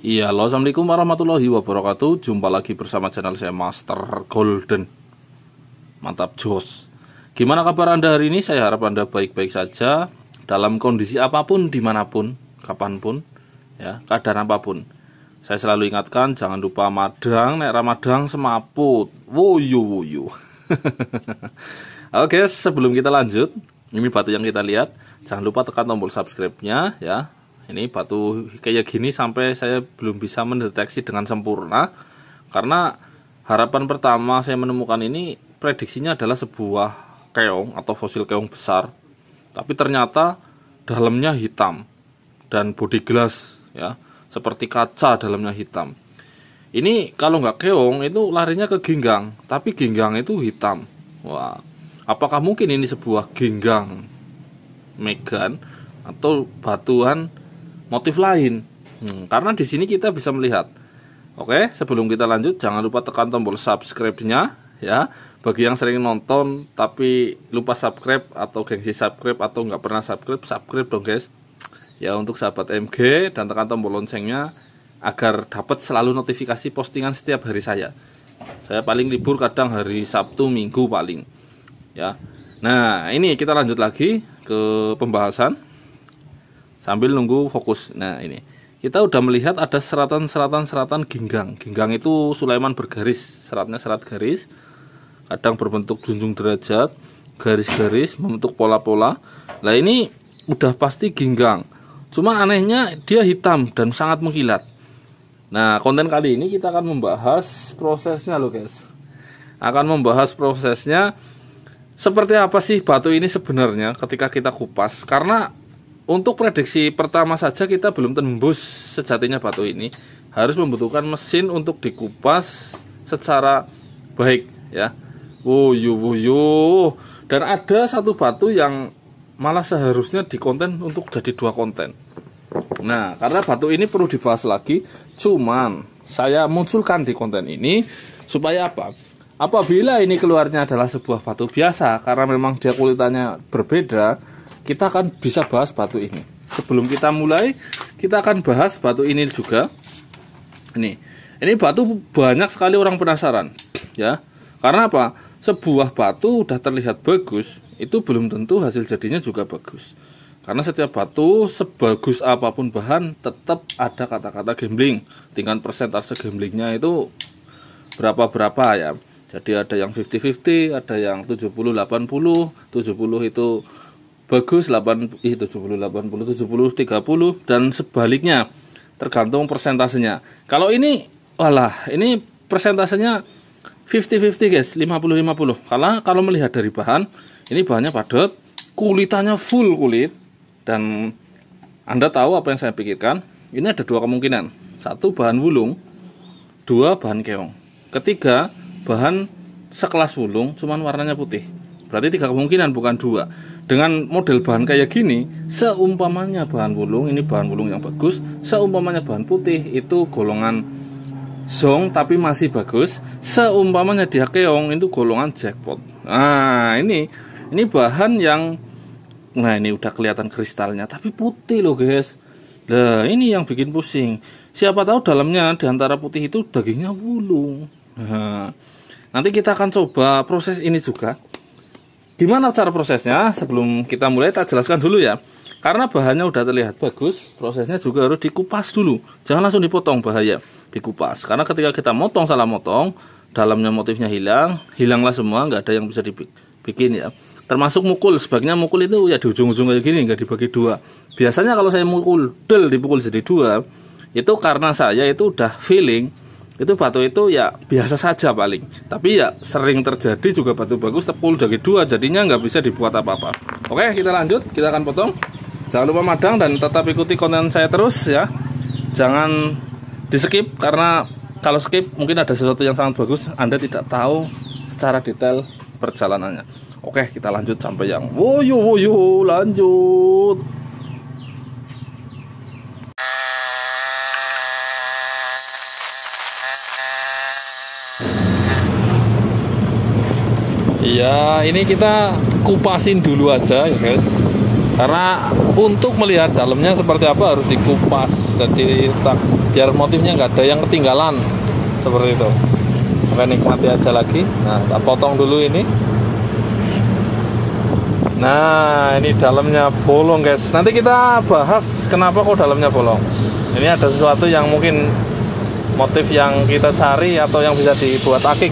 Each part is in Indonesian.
Iya, halo, assalamualaikum warahmatullahi wabarakatuh. Jumpa lagi bersama channel saya Master Golden. Mantap jos. Gimana kabar Anda hari ini? Saya harap Anda baik-baik saja, dalam kondisi apapun, dimanapun, kapanpun, ya, keadaan apapun. Saya selalu ingatkan, jangan lupa madang, nek ramadang semaput. Woyo. Oke, sebelum kita lanjut, ini batu yang kita lihat, jangan lupa tekan tombol subscribe-nya ya. Ini batu kayak gini sampai saya belum bisa mendeteksi dengan sempurna, karena harapan pertama saya menemukan ini prediksinya adalah sebuah keong atau fosil keong besar, tapi ternyata dalamnya hitam dan body glass ya, seperti kaca, dalamnya hitam. Ini kalau nggak keong itu larinya ke ginggang, tapi ginggang itu hitam. Wah, apakah mungkin ini sebuah ginggang Megan atau batuan motif lain? Karena di sini kita bisa melihat. Oke, sebelum kita lanjut, jangan lupa tekan tombol subscribe-nya ya. Bagi yang sering nonton tapi lupa subscribe atau gengsi subscribe atau nggak pernah subscribe dong guys. Ya, untuk sahabat MG, dan tekan tombol loncengnya agar dapat selalu notifikasi postingan setiap hari saya. Saya paling libur kadang hari Sabtu, Minggu paling. Ya. Nah, ini kita lanjut lagi ke pembahasan sambil nunggu fokus. Nah, ini kita udah melihat ada seratan ginggang. Ginggang itu Sulaiman bergaris, seratnya serat garis, kadang berbentuk junjung derajat, garis-garis membentuk pola-pola. Nah, ini udah pasti ginggang. Cuma anehnya dia hitam dan sangat mengkilat. Nah, konten kali ini kita akan membahas prosesnya loh guys. Akan membahas prosesnya seperti apa sih batu ini sebenarnya ketika kita kupas. Karena untuk prediksi pertama saja kita belum tembus sejatinya batu ini. Harus membutuhkan mesin untuk dikupas secara baik ya. Wuyu. Dan ada satu batu yang malah seharusnya di konten untuk jadi 2 konten. Nah, karena batu ini perlu dibahas lagi, cuman saya munculkan di konten ini supaya apa? Apabila ini keluarnya adalah sebuah batu biasa, karena memang dia kulitannya berbeda, kita akan bisa bahas batu ini. Sebelum kita mulai, kita akan bahas batu ini juga. Ini batu banyak sekali orang penasaran, ya. Karena apa? Sebuah batu udah terlihat bagus, itu belum tentu hasil jadinya juga bagus. Karena setiap batu sebagus apapun bahan, tetap ada kata-kata gambling. Tingkat persentase gamblingnya itu berapa ya. Jadi ada yang 50-50, ada yang 70-80, 70 itu bagus, 70-80, 70-30, dan sebaliknya, tergantung persentasenya. Kalau ini, ini persentasenya 50-50 guys, 50-50. Karena kalau melihat dari bahan, ini bahannya padat, kulitannya full kulit, dan Anda tahu apa yang saya pikirkan, ini ada 2 kemungkinan. 1 bahan wulung, 2 bahan keong, ketiga bahan sekelas wulung cuman warnanya putih. Berarti 3 kemungkinan, bukan 2. Dengan model bahan kayak gini, seumpamanya bahan wulung, ini bahan wulung yang bagus, seumpamanya bahan putih itu golongan zong tapi masih bagus, seumpamanya dia keong itu golongan jackpot. Nah, ini bahan yang, nah ini udah kelihatan kristalnya tapi putih loh guys. Nah, ini yang bikin pusing. Siapa tahu dalamnya diantara putih itu dagingnya wulung. Nah, nanti kita akan coba proses ini juga. Gimana cara prosesnya? Sebelum kita mulai, tak jelaskan dulu ya. Karena bahannya udah terlihat bagus, prosesnya juga harus dikupas dulu. Jangan langsung dipotong, bahaya. Dikupas. Karena ketika kita motong, salah motong, dalamnya motifnya hilanglah semua, nggak ada yang bisa dibikin ya. Termasuk mukul, sebaiknya mukul itu ya di ujung-ujung kayak gini, nggak dibagi 2. Biasanya kalau saya mukul, dipukul jadi 2, itu karena saya itu udah feeling, itu batu itu ya biasa saja paling. Tapi ya sering terjadi juga batu bagus tepul jadi 2, jadinya nggak bisa dibuat apa-apa. Oke, kita lanjut, kita akan potong. Jangan lupa madang dan tetap ikuti konten saya terus ya. Jangan di skip, karena kalau skip mungkin ada sesuatu yang sangat bagus, Anda tidak tahu secara detail perjalanannya. Oke, kita lanjut sampai yang woyo lanjut. Iya, ini kita kupasin dulu aja ya guys. Karena untuk melihat dalamnya seperti apa harus dikupas, jadi biar motifnya nggak ada yang ketinggalan seperti itu. Oke, nikmati aja lagi. Nah, kita potong dulu ini. Nah, ini dalamnya bolong guys. Nanti kita bahas kenapa kok dalamnya bolong. Ini ada sesuatu yang mungkin motif yang kita cari atau yang bisa dibuat akik.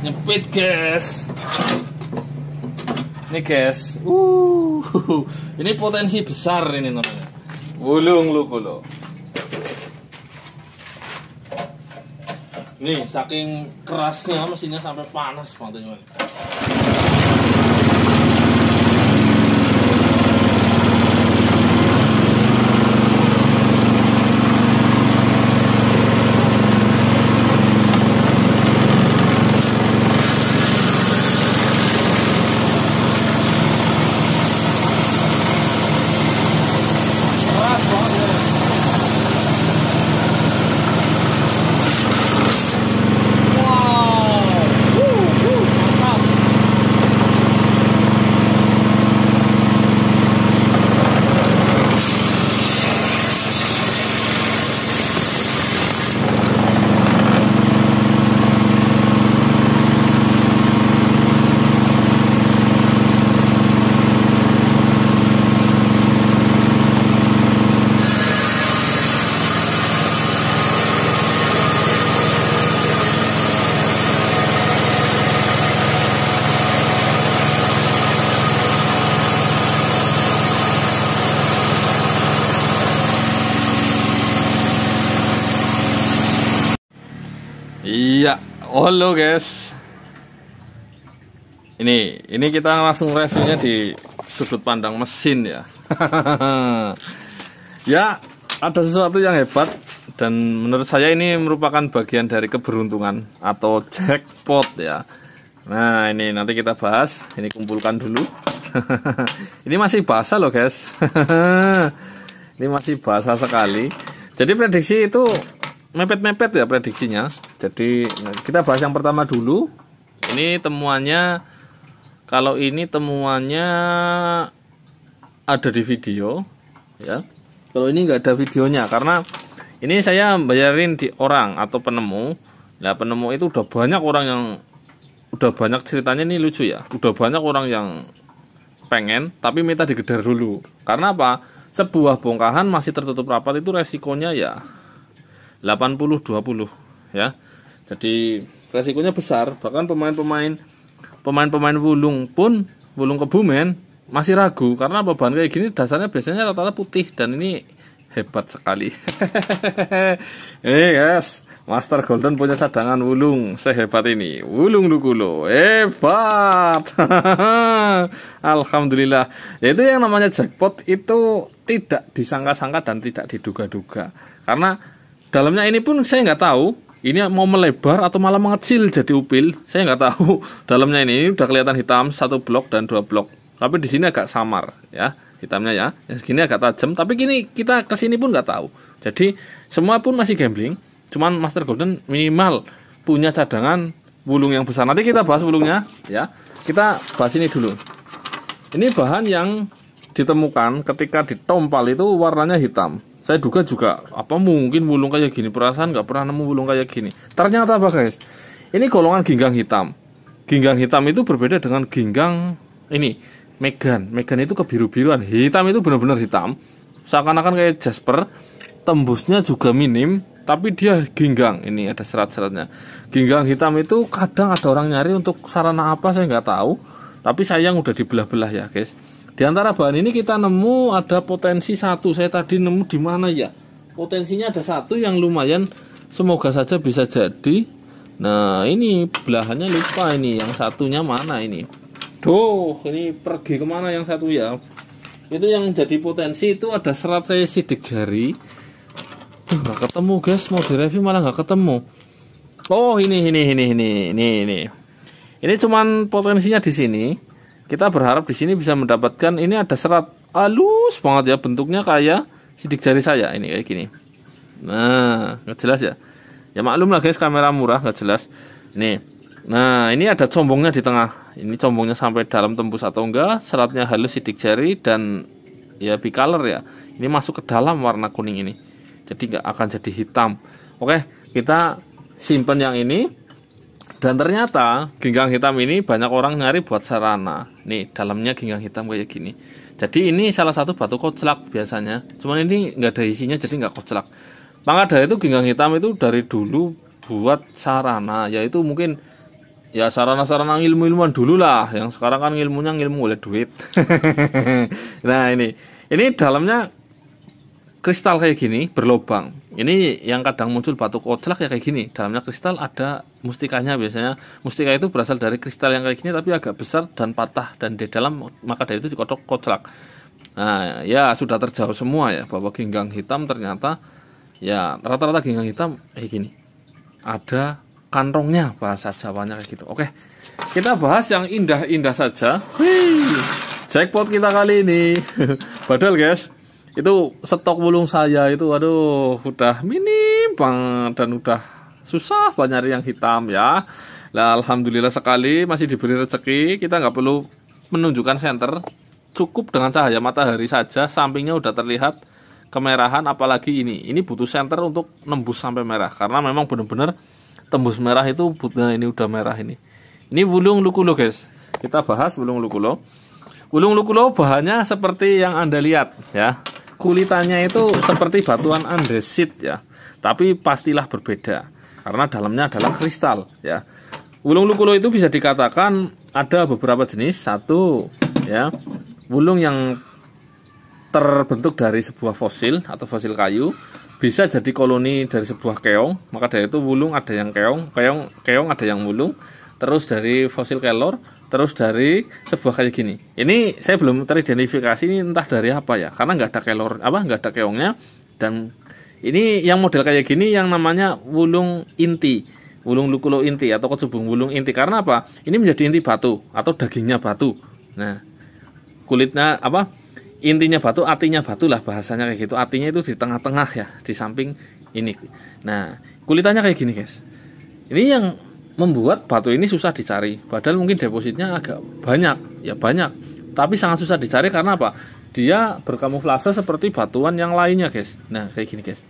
Nyepit guys, ini guys, ini potensi besar ini namanya, gulung lu kulo. Nih saking kerasnya mesinnya sampai panas banget. Mantap. Iya, halo guys. Ini kita langsung reviewnya di sudut pandang mesin ya. Ya, ada sesuatu yang hebat dan menurut saya ini merupakan bagian dari keberuntungan atau jackpot ya. Nah, ini nanti kita bahas. Ini kumpulkan dulu. Ini masih basah loh guys. Ini masih basah sekali. Jadi prediksi itu mepet-mepet ya prediksinya. Jadi kita bahas yang pertama dulu. Ini temuannya, kalau ini temuannya ada di video ya. Kalau ini nggak ada videonya karena ini saya bayarin di orang atau penemu. Nah, penemu itu udah banyak orang yang udah banyak ceritanya, ini lucu ya. Udah banyak orang yang pengen tapi minta digedar dulu. Karena apa? Sebuah bongkahan masih tertutup rapat itu resikonya ya 80-20 ya. Jadi resikonya besar. Bahkan pemain-pemain wulung pun, wulung Kebumen masih ragu karena apa, bahan kayak gini dasarnya biasanya rata-rata putih dan ini hebat sekali. Guys, Master Golden punya cadangan wulung sehebat ini. Wulung Lukulo hebat. Alhamdulillah. Itu yang namanya jackpot itu tidak disangka-sangka dan tidak diduga-duga. Karena dalamnya ini pun saya nggak tahu ini mau melebar atau malah mengecil jadi upil. Saya nggak tahu dalamnya ini udah kelihatan hitam 1 blok dan 2 blok. Tapi di sini agak samar ya hitamnya ya. Yang segini agak tajam. Tapi gini kita kesini pun nggak tahu. Jadi semua pun masih gambling. Cuman Master Golden minimal punya cadangan wulung yang besar. Nanti kita bahas wulungnya ya. Kita bahas ini dulu. Ini bahan yang ditemukan ketika ditompal itu warnanya hitam. Saya duga juga apa mungkin wulung kayak gini. Perasaan nggak pernah nemu wulung kayak gini. Ternyata apa guys? Ini golongan ginggang hitam. Ginggang hitam itu berbeda dengan ginggang ini Megan. Megan itu kebiru-biruan. Hitam itu benar-benar hitam. Seakan-akan kayak jasper. Tembusnya juga minim. Tapi dia ginggang. Ini ada serat-seratnya. Ginggang hitam itu kadang ada orang nyari untuk sarana apa saya nggak tahu. Tapi sayang udah dibelah-belah ya guys. Di antara bahan ini kita nemu ada potensi satu. Saya tadi nemu di mana ya? Potensinya ada satu yang lumayan. Semoga saja bisa jadi. Nah ini belahannya lupa ini. Yang satunya mana ini? Duh, ini pergi kemana yang satu ya? Itu yang jadi potensi itu ada serat saya sidik jari. Duh, nggak ketemu guys. Mau direview malah nggak ketemu. Oh ini. Ini cuman potensinya di sini. Kita berharap di sini bisa mendapatkan. Ini ada serat halus banget ya, bentuknya kayak sidik jari saya ini kayak gini. Nah, nggak jelas ya. Ya maklum lah guys, kamera murah nggak jelas. Ini. Nah, ini ada combongnya di tengah. Ini combongnya sampai dalam tembus atau enggak. Seratnya halus sidik jari dan ya bicolor ya. Ini masuk ke dalam warna kuning ini. Jadi nggak akan jadi hitam. Oke, kita simpen yang ini. Dan ternyata ginggang hitam ini banyak orang nyari buat sarana. Nih, dalamnya ginggang hitam kayak gini. Jadi ini salah satu batu koclak biasanya. Cuman ini nggak ada isinya jadi nggak koclak. Maka dari itu ginggang hitam itu dari dulu buat sarana. Yaitu mungkin ya sarana-sarana ilmu-ilmuan dulu lah. Yang sekarang kan ilmunya ilmu oleh duit. Nah ini dalamnya kristal kayak gini berlobang. Ini yang kadang muncul batu koclak ya kayak gini. Dalamnya kristal ada mustikanya biasanya. Mustika itu berasal dari kristal yang kayak gini tapi agak besar dan patah dan di dalam maka dari itu dikotok koclak. Nah ya sudah terjawab semua ya bahwa ginggang hitam ternyata ya rata-rata ginggang hitam kayak gini. Ada kantongnya bahasa Jawanya kayak gitu. Oke, kita bahas yang indah-indah saja. Jackpot kita kali ini. Padahal guys, itu stok wulung saya itu waduh udah minim banget dan udah susah banget nyari yang hitam ya. Lah alhamdulillah sekali masih diberi rezeki. Kita nggak perlu menunjukkan senter, cukup dengan cahaya matahari saja sampingnya udah terlihat kemerahan. Apalagi ini butuh senter untuk nembus sampai merah karena memang benar-benar tembus merah itu. Nah ini udah merah ini wulung Lukulo guys. Kita bahas wulung Lukulo. Wulung Lukulo bahannya seperti yang Anda lihat ya. Kulitannya itu seperti batuan andesit ya. Tapi pastilah berbeda karena dalamnya adalah kristal ya. Wulung Lukulo itu bisa dikatakan ada beberapa jenis. Satu ya, wulung yang terbentuk dari sebuah fosil atau fosil kayu. bisa jadi koloni dari sebuah keong. Maka dari itu wulung ada yang keong ada yang wulung, terus dari fosil kelor, terus dari sebuah kayak gini. Ini saya belum teridentifikasi ini entah dari apa ya, karena nggak ada kelor nggak ada keongnya. Dan ini yang model kayak gini yang namanya wulung inti, wulung lukulo inti atau kecubung wulung inti. Karena apa? Ini menjadi inti batu atau dagingnya batu. Nah, kulitnya intinya batu, atinya batu lah bahasanya kayak gitu. Atinya itu di tengah-tengah ya, di samping ini. Nah, kulitannya kayak gini guys. Ini yang membuat batu ini susah dicari. Padahal mungkin depositnya agak banyak, ya banyak. Tapi sangat susah dicari karena apa? Dia berkamuflase seperti batuan yang lainnya guys. Nah, kayak gini guys.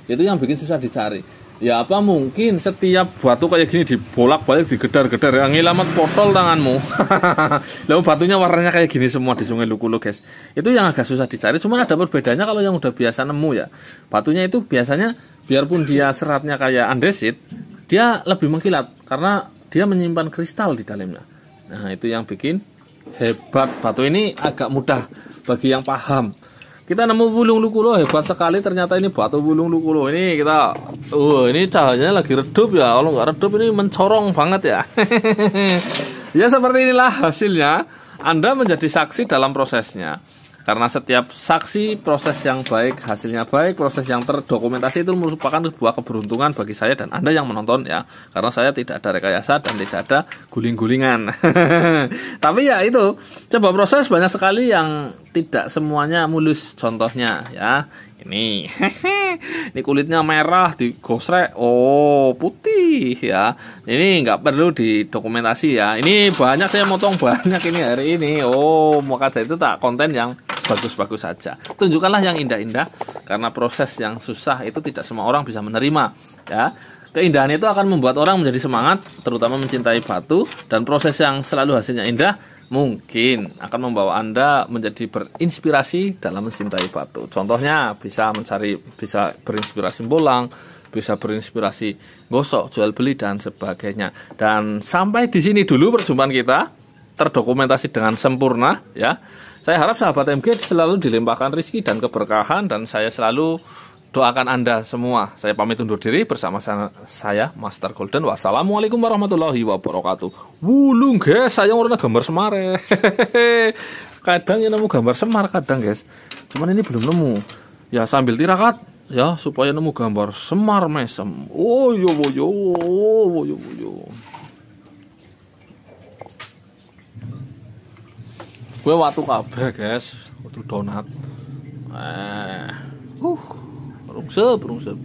Itu yang bikin susah dicari. Ya apa mungkin setiap batu kayak gini dibolak-balik, digedar-gedar, yang ngilamat potol tanganmu. Lalu batunya warnanya kayak gini semua di Sungai Lukulo guys. Itu yang agak susah dicari. Cuma ada perbedaannya kalau yang udah biasa nemu ya. Batunya itu biasanya biarpun dia seratnya kayak andesit, dia lebih mengkilat karena dia menyimpan kristal di dalamnya. Nah, itu yang bikin hebat. Batu ini agak mudah bagi yang paham. Kita nemu wulung lukulo, hebat sekali ternyata ini batu wulung lukulo. Ini kita ini cahayanya lagi redup ya. Kalau nggak redup ini mencorong banget ya. Ya seperti inilah hasilnya. Anda menjadi saksi dalam prosesnya. Karena setiap saksi proses yang baik, hasilnya baik, proses yang terdokumentasi itu merupakan sebuah keberuntungan bagi saya dan Anda yang menonton ya. Karena saya tidak ada rekayasa dan tidak ada guling-gulingan. Tapi ya itu, coba proses banyak sekali yang tidak semuanya mulus. Contohnya ya, ini kulitnya merah digosrek, oh putih ya. Ini nggak perlu didokumentasi ya. Ini banyak saya motong banyak ini hari ini. Oh, maka dari itu tak konten yang bagus-bagus saja. Tunjukkanlah yang indah-indah karena proses yang susah itu tidak semua orang bisa menerima ya. Keindahan itu akan membuat orang menjadi semangat, terutama mencintai batu, dan proses yang selalu hasilnya indah mungkin akan membawa Anda menjadi berinspirasi dalam mencintai batu. Contohnya bisa berinspirasi bolang, bisa berinspirasi gosok, jual beli dan sebagainya. Dan sampai di sini dulu perjumpaan kita, terdokumentasi dengan sempurna ya. Saya harap sahabat MG selalu dilimpahkan rezeki dan keberkahan, dan saya selalu doakan Anda semua. Saya pamit undur diri bersama saya Master Golden. Wassalamualaikum warahmatullahi wabarakatuh. Wulung guys, saya warna gambar semar. Kadang ya nemu gambar semar kadang guys. Cuman ini belum nemu. Ya sambil tirakat ya supaya nemu gambar semar mesem. Oh yo. Gue waktu kabeh guys, waktu donat. Rungsep.